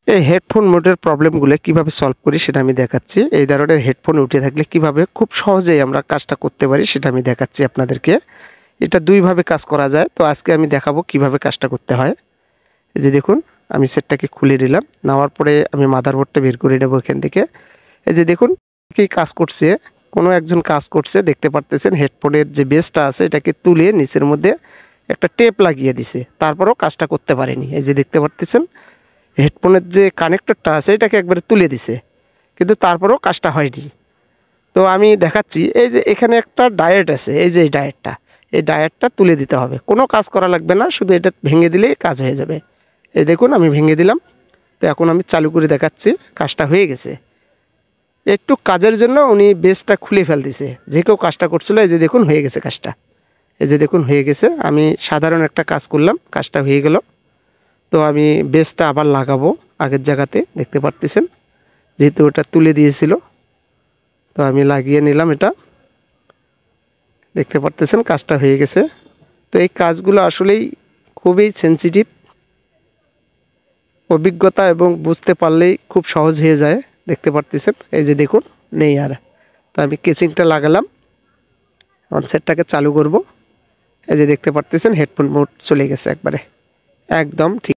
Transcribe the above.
এই হেডফোন মোডের প্রবলেমগুলো কিভাবে সলভ করি সেটা আমি দেখাচ্ছি। এই ধরনের হেডফোন উঠে থাকলে কিভাবে খুব সহজেই আমরা কাজটা করতে পারি সেটা আমি দেখাচ্ছি আপনাদেরকে। এটা দুইভাবে কাজ করা যায়, তো আজকে আমি দেখাবো কিভাবে কাজটা করতে হয়। এই যে দেখুন, আমি সেটটাকে খুলে নিলাম, নেওয়ার পরে আমি মাদারবোর্ডটা বের করে নেবো এখান থেকে। এই যে দেখুন কি কাজ করছে, কোনো একজন কাজ করছে দেখতে পারতেছেন। হেডফোনের যে বেসটা আছে এটাকে তুলে নিচের মধ্যে একটা টেপ লাগিয়ে দিছে, তারপরেও কাজটা করতে পারেনি। এই যে দেখতে পারতেছেন হেডফোনের যে কানেক্টরটা আছে এটাকে একবারে তুলে দিছে, কিন্তু তারপরেও কাজটা হয়নি। তো আমি দেখাচ্ছি, এই যে এখানে একটা ডায়েট আছে, এই যে এই ডায়েটটা তুলে দিতে হবে। কোনো কাজ করা লাগবে না, শুধু এটা ভেঙে দিলেই কাজ হয়ে যাবে। এই দেখুন আমি ভেঙে দিলাম। তো এখন আমি চালু করে দেখাচ্ছি, কাজটা হয়ে গেছে। একটু কাজের জন্য উনি বেসটা খুলে ফেলতেছে, যে কেউ কাজটা করছিল। এই যে দেখুন হয়ে গেছে কাজটা, এই যে দেখুন হয়ে গেছে। আমি সাধারণ একটা কাজ করলাম, কাজটা হয়ে গেল। তো আমি বেসটা আবার লাগাবো আগের জায়গাতে, দেখতে পারতেছেন যেহেতু ওটা তুলে দিয়েছিল। তো আমি লাগিয়ে নিলাম, এটা দেখতে পারতেছেন কাজটা হয়ে গেছে। তো এই কাজগুলো আসলেই খুবই সেন্সিটিভ, অভিজ্ঞতা এবং বুঝতে পারলেই খুব সহজ হয়ে যায়। দেখতে পারতেছেন এই যে দেখুন নেই আর। তো আমি কেচিংটা লাগালাম, এখন সেটটাকে চালু করব। এই যে দেখতে পারতেছেন হেডফোন মোড চলে গেছে একবারে, একদম ঠিক।